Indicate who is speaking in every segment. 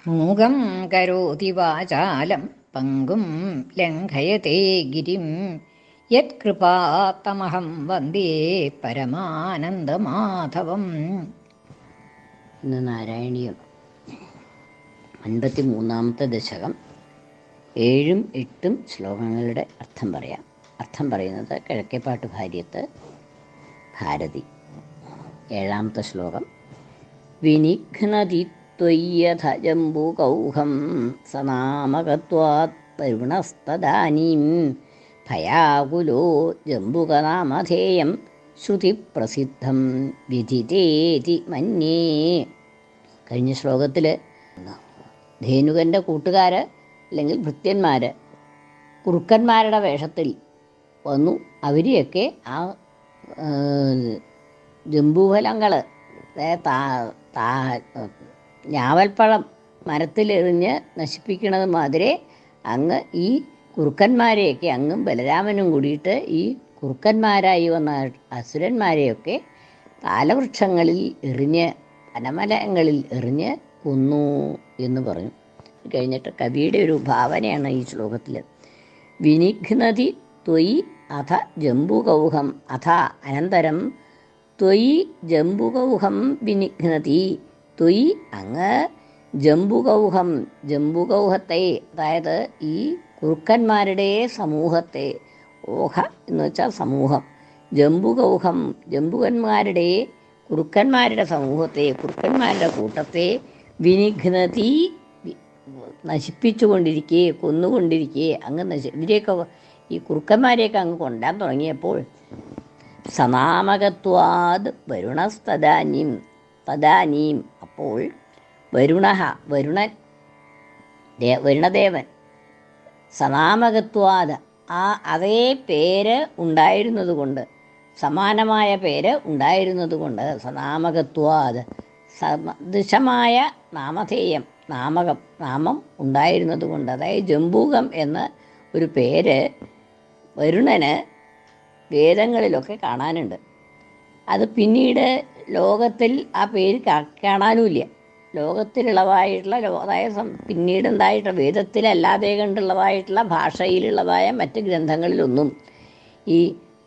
Speaker 1: മൂകം കരോതി വാചാലം പങ്കും ലംഘയത്തെ ഗിരിം യത്കൃപാത്തമഹം വന്ദേ പരമാനന്ദമാധവം.
Speaker 2: ഇന്ന് നാരായണീയം 53-ാമത്തെ ദശകം 7ഉം 8ഉം ശ്ലോകങ്ങളുടെ അർത്ഥം പറയാം. അർത്ഥം പറയുന്നത് കിഴക്കേപ്പാട്ട് ഭാര്യത്ത് ഭാരതി. 7ാമത്തെ ശ്ലോകം. വിനിഘ്നതി ത്വയ്യഥ ജംബുകൗഹം സനാമകത്വാത് വരുണസ്തദാനീം ഭയാകുലോ ജംബുകനാമധേയം ശ്രുതിപ്രസിദ്ധം വിധിതേതി മന്യേ. കഴിഞ്ഞ ശ്ലോകത്തിൽ ധേനുകൻ്റെ കൂട്ടുകാർ അല്ലെങ്കിൽ ഭൃത്യന്മാർ കുറുക്കന്മാരുടെ വേഷത്തിൽ വന്നു. അവരെയൊക്കെ ആ ജംബൂഫലങ്ങൾ, ഞാവൽപ്പഴം മരത്തിലെറിഞ്ഞ് നശിപ്പിക്കുന്നത് മാതിരി അങ്ങ് ഈ കുറുക്കന്മാരെയൊക്കെ അങ്ങും ബലരാമനും കൂടിയിട്ട് ഈ കുറുക്കന്മാരായി വന്ന അസുരന്മാരെയൊക്കെ താലവൃക്ഷങ്ങളിൽ എറിഞ്ഞ് വനമലങ്ങളിൽ എറിഞ്ഞ് കൊന്നു എന്ന് പറഞ്ഞു. കഴിഞ്ഞിട്ട് കവിയുടെ ഒരു ഭാവനയാണ് ഈ ശ്ലോകത്തിൽ. വിനിഘ്നതി ത്വയി അഥ ജംബുകൗഹം അഥ അനന്തരം ത്വയി ജംബുകൗഹം വിനിഘ്നതി. ത്വയി അങ്ങ് ജംബുകൗഹം, ജംബുകൗഹത്തെ, അതായത് ഈ കുറുക്കന്മാരുടെ സമൂഹത്തെ, ഓഹ എന്ന് വെച്ചാൽ സമൂഹം, ജംബുകൗഹം ജംബുകന്മാരുടെ കുറുക്കന്മാരുടെ സമൂഹത്തെ, കുറുക്കന്മാരുടെ കൂട്ടത്തെ വിനിഘ്നതി നശിപ്പിച്ചുകൊണ്ടിരിക്കെ, കൊന്നുകൊണ്ടിരിക്കെ അങ്ങ് ഇവരെയൊക്കെ ഈ കുറുക്കന്മാരെയൊക്കെ അങ്ങ് കൊണ്ടാൻ തുടങ്ങിയപ്പോൾ സനാമകത്വാത് വരുണസ്തദാനീം, തദാനീം അപ്പോൾ വരുണൻ വരുണദേവൻ സനാമകത്വാത് അതേ പേര് ഉണ്ടായിരുന്നത് കൊണ്ട്, സമാനമായ പേര് ഉണ്ടായിരുന്നത് കൊണ്ട്, സനാമകത്വാത് സദൃശമായ നാമധേയം, നാമം ഉണ്ടായിരുന്നത് കൊണ്ട്, അതായത് ജംബൂകം എന്ന ഒരു പേര് വരുണന് വേദങ്ങളിലൊക്കെ കാണാനുണ്ട്. അത് പിന്നീട് ലോകത്തിൽ ആ പേര് കാണാനുമില്ല. ലോകത്തിലുള്ളതായിട്ടുള്ള അതായത് പിന്നീട് ഉണ്ടായിട്ടുള്ള വേദത്തിലല്ലാതെ കണ്ടുള്ളതായിട്ടുള്ള ഭാഷയിലുള്ളതായ മറ്റ് ഗ്രന്ഥങ്ങളിലൊന്നും ഈ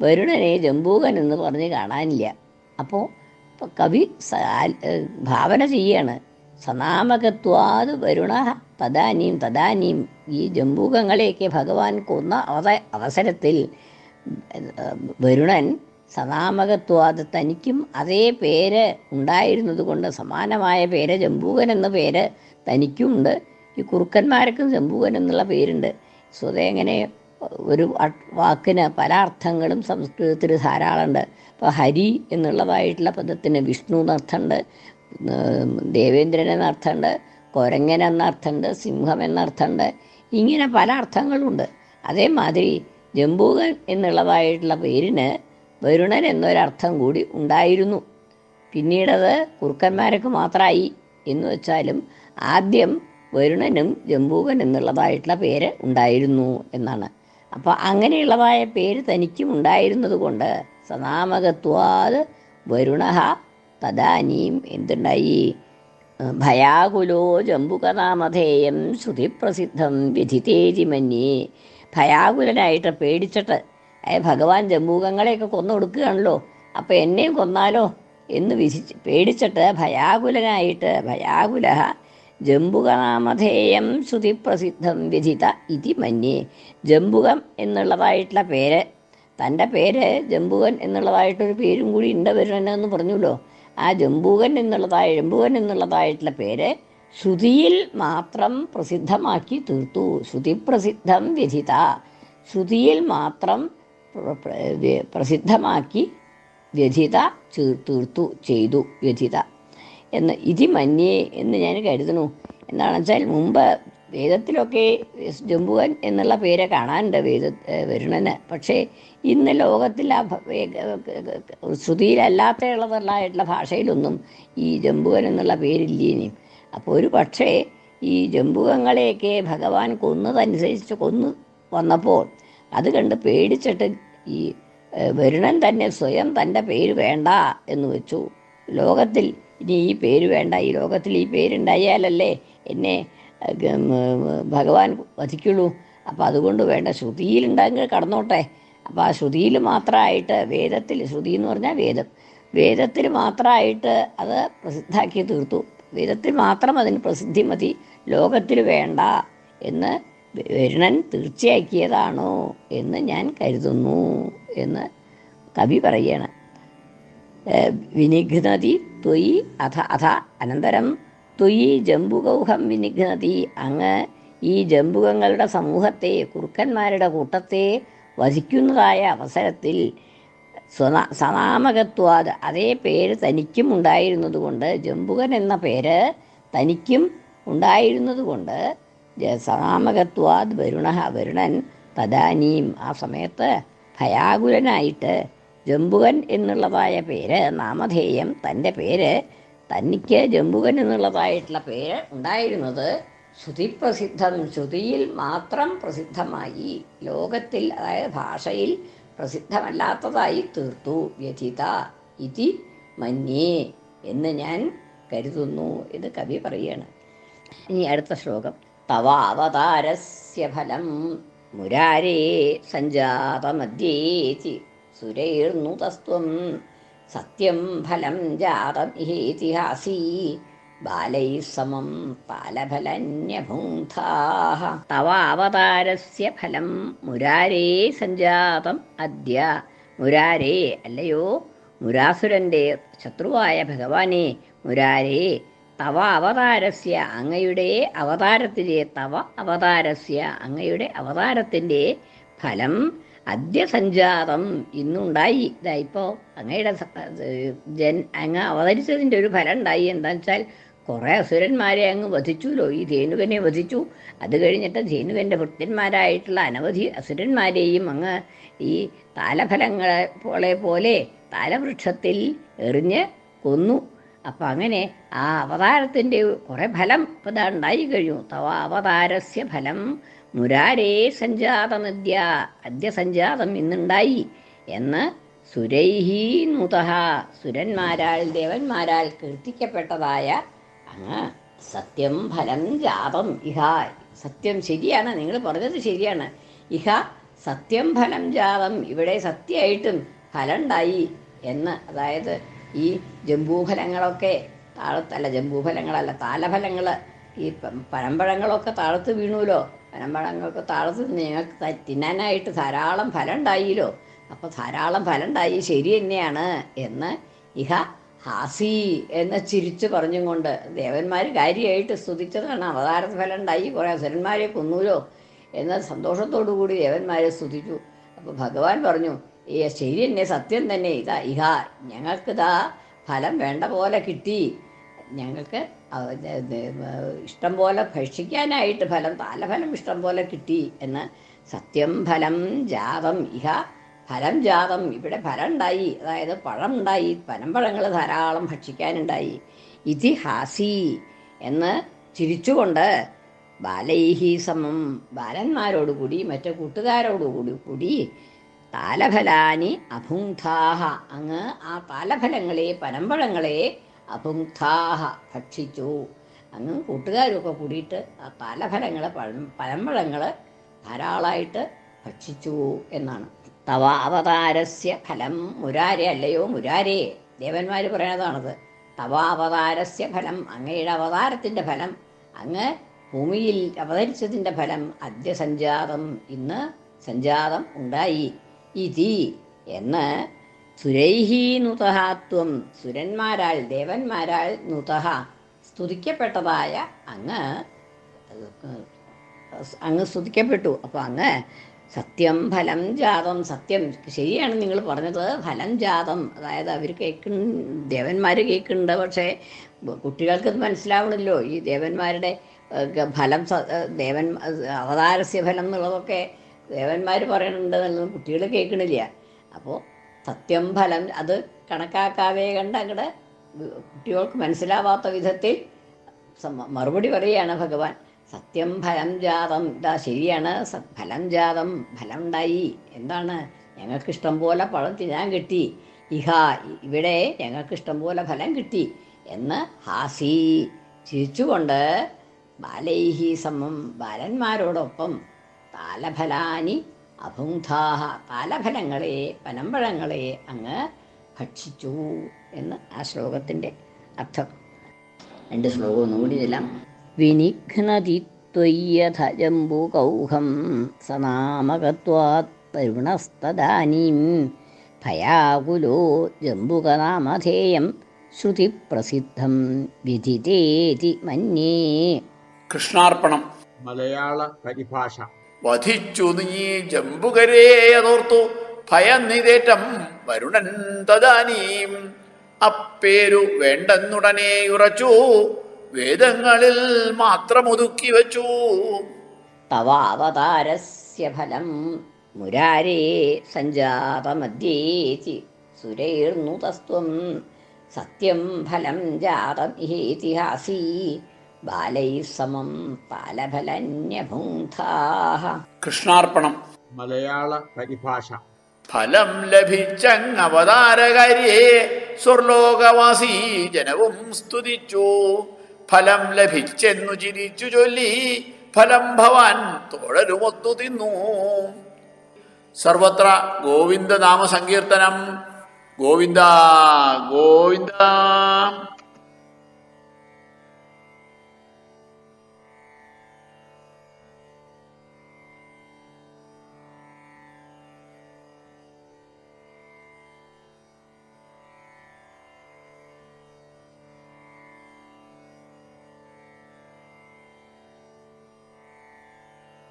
Speaker 2: വരുണനെ ജംബൂകൻ എന്ന് പറഞ്ഞ് കാണാനില്ല. അപ്പോൾ കവി ഭാവന ചെയ്യാണ്, സനാമകത്വാത് വരുണ തദാനീം ഈ ജംബൂകങ്ങളെയൊക്കെ ഭഗവാൻ കൊന്ന അവസരത്തിൽ വരുണൻ സനാമകത്വാത് തനിക്കും അതേ പേര് ഉണ്ടായിരുന്നത് കൊണ്ട്, സമാനമായ പേര് ജംബൂകൻ എന്ന പേര് തനിക്കും ഉണ്ട്. ഈ കുറുക്കന്മാർക്കും ജംബൂകൻ എന്നുള്ള പേരുണ്ട്. സ്വതേ എങ്ങനെ ഒരു വാക്കിന് പല അർത്ഥങ്ങളും സംസ്കൃതത്തിൽ ധാരാളമുണ്ട്. ഇപ്പോൾ ഹരി എന്നുള്ളതായിട്ടുള്ള പദത്തിന് വിഷ്ണു എന്നർത്ഥമുണ്ട്, ദേവേന്ദ്രൻ എന്നർത്ഥമുണ്ട്, കൊരങ്ങൻ എന്നർത്ഥമുണ്ട്, സിംഹം എന്നർത്ഥമുണ്ട്. ഇങ്ങനെ പല അർത്ഥങ്ങളുണ്ട്. അതേമാതിരി ജംബൂകൻ എന്നുള്ളതായിട്ടുള്ള പേരിന് വരുണൻ എന്നൊരർത്ഥം കൂടി ഉണ്ടായിരുന്നു. പിന്നീടത് കുറുക്കന്മാർക്ക് മാത്രമായി എന്ന് വെച്ചാലും ആദ്യം വരുണനും ജംബൂകൻ എന്നുള്ളതായിട്ടുള്ള പേര് ഉണ്ടായിരുന്നു എന്നാണ്. അപ്പോൾ അങ്ങനെയുള്ളതായ പേര് തനിക്കും ഉണ്ടായിരുന്നത് കൊണ്ട് സനാമകത്വാത് വരുണ തദാനീം എന്തുണ്ടായി, ഭയാകുലോ ജംബുകനാമധേയം ശ്രുതിപ്രസിദ്ധം വിധിതേതി മന്യേ. ഭയാകുലനായിട്ട് പേടിച്ചിട്ട്, ഭഗവാൻ ജംബൂകങ്ങളെയൊക്കെ കൊന്നു കൊടുക്കുകയാണല്ലോ, അപ്പോൾ എന്നെയും കൊന്നാലോ എന്ന് പേടിച്ചിട്ട് ഭയാകുലനായിട്ട്, ഭയാകുല ജംബുകനാമധേയം ശ്രുതിപ്രസിദ്ധം വിധിത ഇതി മന്യേ. ജംബുകം എന്നുള്ളതായിട്ടുള്ള പേര്, തൻ്റെ പേര് ജംബുകൻ എന്നുള്ളതായിട്ടൊരു പേരും കൂടി ഉണ്ട് വരുന്നെന്ന് പറഞ്ഞല്ലോ. ആ ജംബൂകൻ എന്നുള്ളതായിട്ടുള്ള പേര് ശ്രുതിയിൽ മാത്രം പ്രസിദ്ധമാക്കി തീർത്തു. ശ്രുതിപ്രസിദ്ധം വ്യഥിത, ശ്രുതിയിൽ മാത്രം പ്രസിദ്ധമാക്കി വ്യഥിത തീർത്തു ചെയ്തു. വ്യഥിത എന്ന് ഇതി മന്യേ എന്ന് ഞാൻ കരുതുന്നു. എന്താണെന്ന് വെച്ചാൽ മുമ്പ് വേദത്തിലൊക്കെ ജംബുകൻ എന്നുള്ള പേര് കാണാനുണ്ട് വരുണന്. പക്ഷേ ഇന്ന് ലോകത്തിൽ ആ ശ്രുതിയിലല്ലാത്തുള്ളതായിട്ടുള്ള ഭാഷയിലൊന്നും ഈ ജംബുകൻ എന്നുള്ള പേരില്ലേനും. അപ്പോൾ ഒരു പക്ഷേ ഈ ജംബുകങ്ങളെയൊക്കെ ഭഗവാൻ കൊന്നതനുസരിച്ച് കൊന്നു വന്നപ്പോൾ അത് കണ്ട് പേടിച്ചിട്ട് ഈ വരുണൻ തന്നെ സ്വയം തൻ്റെ പേര് വേണ്ട എന്ന് വെച്ചു. ലോകത്തിൽ ഇനി ഈ പേര് വേണ്ട, ഈ ലോകത്തിൽ ഈ പേരുണ്ടായാലല്ലേ എന്നെ ഭഗവാൻ വധിക്കുള്ളൂ. അപ്പോൾ അതുകൊണ്ട് വേണ്ട, ശ്രുതിയിലുണ്ടെങ്കിൽ കടന്നോട്ടെ. അപ്പോൾ ആ ശ്രുതിയിൽ മാത്രമായിട്ട്, വേദത്തിൽ, ശ്രുതി എന്ന് പറഞ്ഞാൽ വേദം, വേദത്തിൽ മാത്രമായിട്ട് അത് പ്രസിദ്ധാക്കി തീർത്തു. വേദത്തിൽ മാത്രം അതിന് പ്രസിദ്ധി മതി, ലോകത്തിൽ വേണ്ട എന്ന് വരുണൻ തീർച്ചയാക്കിയതാണോ എന്ന് ഞാൻ കരുതുന്നു എന്ന് കവി പറയാണ്. വിനിഘ്നതി ത്വയി അഥ അനന്തരം ത്വയി ജംബുകൗഹം വിനിഘ്നതി. അങ്ങ് ഈ ജംബുകങ്ങളുടെ സമൂഹത്തെ, കുറുക്കന്മാരുടെ കൂട്ടത്തെ വധിക്കുന്നതായ അവസരത്തിൽ സനാമകത്വാത്, അതേ പേര് തനിക്കും ഉണ്ടായിരുന്നതുകൊണ്ട്, ജംബുകൻ എന്ന പേര് തനിക്കും ഉണ്ടായിരുന്നതുകൊണ്ട്, സനാമകത്വാത് വരുണൻ തദാനീം, ആ സമയത്ത് ഭയാകുലനായിട്ട്, ജംബുകൻ എന്നുള്ളതായ പേര്, നാമധേയം, തൻ്റെ പേര്, തനിക്ക് ജംബുകൻ എന്നുള്ളതായിട്ടുള്ള പേര് ഉണ്ടായിരുന്നത് ശ്രുതിപ്രസിദ്ധം, ശ്രുതിയിൽ മാത്രം പ്രസിദ്ധമായി, ലോകത്തിൽ, അതായത് ഭാഷയിൽ പ്രസിദ്ധമല്ലാത്തതായി തീർത്തു. വ്യഥിത ഇതി മന്യേ എന്ന് ഞാൻ കരുതുന്നു എന്ന് കവി പറയുകയാണ്. ഇനി അടുത്ത ശ്ലോകം. തവാവതാരസ്യ ഫലം മുരാരേ സഞ്ജാതമദ്യേതി സുരൈർനുതസ്ത്വം സത്യം ഫലം ജാതം ഇഹേതിഹാസീ ബാലൈ സമം താലഫലന്യഭുങ്ധാഃ. തവ അവതാരസ്യ ഫലം മുരാരേ സഞ്ജാതം അദ്യ. മുരാരേ, അല്ലയോ മുരാസുരൻ്റെ ശത്രുവായ ഭഗവാനെ, മുരാരേ തവ അവതാരസ്യ, അങ്ങയുടെ അവതാരത്തിലെ, തവ അവതാരസ്യ, അങ്ങയുടെ അവതാരത്തിൻ്റെ ഫലം അദ്യ സഞ്ജാതം, ഇന്നുണ്ടായി. ഇതായിപ്പോൾ അങ്ങയുടെ അങ്ങ് അവതരിച്ചതിൻ്റെ ഒരു ഫലം ഉണ്ടായി. എന്താണെന്ന് വെച്ചാൽ കുറേ അസുരന്മാരെ അങ്ങ് വധിച്ചുല്ലോ. ഈ ധേനുകനെ വധിച്ചു. അത് കഴിഞ്ഞിട്ട് ധേനുകൻ്റെ ഭൃത്യന്മാരായിട്ടുള്ള അനവധി അസുരന്മാരെയും അങ്ങ് ഈ താലഫലങ്ങളെ പോലെ താലവൃക്ഷത്തിൽ എറിഞ്ഞ് കൊന്നു. അപ്പം അങ്ങനെ ആ അവതാരത്തിൻ്റെ കുറേ ഫലം ഇപ്പം ഇതാ ഉണ്ടായി കഴിഞ്ഞു. തവ അവതാരസ്യ ഫലം മുരാരേ സഞ്ജാതമദ്യ, അദ്യ സഞ്ജാതം, ഇന്നുണ്ടായി എന്ന് സുരൈഹി നുതഃ, സുരന്മാരാൽ, ദേവന്മാരാൽ കീർത്തിക്കപ്പെട്ടതായ അങ്ങ് സത്യം ഫലം ജാതം ഇഹ, സത്യം ശരിയാണ്, നിങ്ങൾ പറഞ്ഞത് ശരിയാണ്. ഇഹ സത്യം ഫലം ജാതം, ഇവിടെ സത്യമായിട്ടും ഫലം ഉണ്ടായി എന്ന്. അതായത് ഈ ജംബൂഫലങ്ങളൊക്കെ ജംബൂഫലങ്ങളല്ല, താലഫലങ്ങൾ, ഈ പനമ്പഴങ്ങളൊക്കെ താഴത്ത് വീണുല്ലോ. പനമ്പഴങ്ങൾക്ക് താഴത്ത് ഞങ്ങൾക്ക് തിന്നാനായിട്ട് ധാരാളം ഫലം ഉണ്ടായില്ലോ. അപ്പോൾ ധാരാളം ഫലം ഉണ്ടായി, ശരി തന്നെയാണ് എന്ന് ഇഹ ഹാസി എന്ന് ചിരിച്ചു പറഞ്ഞും കൊണ്ട് ദേവന്മാർ കാര്യമായിട്ട് സ്തുതിച്ചതാണ്. അവതാര ഫലം ഉണ്ടായി, കുറേ അസുരന്മാരെ കൊന്നൂലോ എന്ന് സന്തോഷത്തോടു കൂടി ദേവന്മാരെ സ്തുതിച്ചു. അപ്പോൾ ഭഗവാൻ പറഞ്ഞു, ശരി തന്നെ, സത്യം തന്നെ, ഇതാ ഇഹ ഞങ്ങൾക്കിതാ ഫലം വേണ്ട പോലെ കിട്ടി, ഞങ്ങൾക്ക് ഇഷ്ടം പോലെ ഭക്ഷിക്കാനായിട്ട് ഫലം, താലഫലം ഇഷ്ടം പോലെ കിട്ടി എന്ന്. സത്യം ഫലം ജാതം ഇഹ, ഫലം ജാതം, ഇവിടെ ഫലം ഉണ്ടായി, അതായത് പഴം ഉണ്ടായി, പനമ്പഴങ്ങൾ ധാരാളം ഭക്ഷിക്കാനുണ്ടായി. ഇതിഹാസി എന്ന് ചിരിച്ചുകൊണ്ട്, ബാലൈഹി സമം, ബാലന്മാരോടുകൂടി, മറ്റു കൂട്ടുകാരോടുകൂടി താലഫലാനി അഭുങ്ധാഹ, അങ്ങ് ആ താലഫലങ്ങളെ, പനമ്പഴങ്ങളെ അഭുങ്ധാഹ ഭക്ഷിച്ചു. അങ്ങ് കൂട്ടുകാരൊക്കെ കൂടിയിട്ട് ആ താലഫലങ്ങൾ, പനമ്പഴങ്ങൾ ധാരാളമായിട്ട് ഭക്ഷിച്ചു എന്നാണ്. തവ അവതാരസ്യ ഫലം മുരാരെ, അല്ലയോ മുരാരെ, ദേവന്മാർ പറയണതാണത്. തവ അവതാരസ്യ ഫലം, അങ്ങയുടെ അവതാരത്തിൻ്റെ ഫലം, അങ്ങ് ഭൂമിയിൽ അവതരിച്ചതിൻ്റെ ഫലം അദ്യ സഞ്ജാതം, ഇന്ന് സഞ്ജാതം ഉണ്ടായി. ഇതി എന്ന് സുരൈഹി നുതഹാത്വം, സുരന്മാരാൽ, ദേവന്മാരാൽ, നുതഹ സ്തുതിക്കപ്പെട്ടതായ അങ്ങ് സ്തുതിക്കപ്പെട്ടു. അപ്പോൾ അങ്ങ് സത്യം ഫലം ജാതം, സത്യം ശരിയാണ് നിങ്ങൾ പറഞ്ഞത്, ഫലം ജാതം, അതായത് അവർ ദേവന്മാർ കേൾക്കുന്നുണ്ട്, പക്ഷേ കുട്ടികൾക്കത് മനസ്സിലാവണമല്ലോ. ഈ ദേവന്മാരുടെ ഫലം, അവതാരസ്യ ഫലം എന്നുള്ളതൊക്കെ ദേവന്മാർ പറയണുണ്ട് എന്നുള്ളത് കുട്ടികൾ കേൾക്കണില്ല. അപ്പോൾ സത്യം ഫലം അത് കണക്കാക്കാതെ കണ്ട് അങ്ങടെ കുട്ടികൾക്ക് മനസ്സിലാവാത്ത വിധത്തിൽ മറുപടി പറയുകയാണ് ഭഗവാൻ. സത്യം ഫലം ജാതം, ഇതാ ശരിയാണ്, ഫലം ജാതം, ഫലം ഉണ്ടായി. എന്താണ്? ഞങ്ങൾക്കിഷ്ടം പോലെ പഴം തിന്നാൻ കിട്ടി. ഇഹ ഇവിടെ ഞങ്ങൾക്കിഷ്ടം പോലെ ഫലം കിട്ടി എന്ന് ഹാസി ചിരിച്ചുകൊണ്ട് ബാലൈഹി സമം ബാലന്മാരോടൊപ്പം താലഫലാനി അഭുങ്ധാഹ താലഫലങ്ങളെ പനമ്പഴങ്ങളെ അങ്ങ് ഭക്ഷിച്ചു എന്ന് ആ ശ്ലോകത്തിൻ്റെ അർത്ഥം. 2 ശ്ലോകം ഒന്നുകൂടി ചെല്ലാം. വിനിഘ്നതി ത്വയ്യഥ ജംബുകൗഹം സനാമകത്വാത് തരുണസ്തദാനീം ഭയാകുലോ ജംബുകനാമധേയം ശ്രുതിപ്രസിദ്ധം വിധിതേതി മന്യേ.
Speaker 3: കൃഷ്ണാർപ്പണം.
Speaker 4: മലയാള പരിഭാഷ.
Speaker 3: വധിച്ചു നീ ജംബുകരെ അതോർത്തു ഭയന്നിതേറ്റം വരുണൻ തദാനീം. അപ്പേരു വേണ്ടെന്നുടനെ ഉറച്ചു വേദങ്ങളിൽ മാത്രമൊതുക്കി വച്ചു.
Speaker 2: തവാവതാരസ്യ ഫലം മുരാരേ സഞ്ജാതമധ്യേതി സുരൈർനുതസ്ത്വം സത്യം ഫലം ജാതം ഇഹേതിഹാസീ ബാലൈഃ സമം താലഫലന്യഭുങ്ധാഃ.
Speaker 3: കൃഷ്ണാർപ്പണം.
Speaker 4: മലയാള പരിഭാഷ.
Speaker 3: ഫലം ലഭിച്ചങ്ങവതാരകാര്യേ സ്വർലോകവാസി ജനവും സ്തുതിച്ചു. ഫലം ലഭിച്ചെന്നു ചിരിച്ചു ചൊല്ലി ഫലം ഭവാൻ തോഴരുമൊത്തു തിന്നു. സർവത്ര ഗോവിന്ദനാമ സങ്കീർത്തനം. ഗോവിന്ദ ഗോവിന്ദ.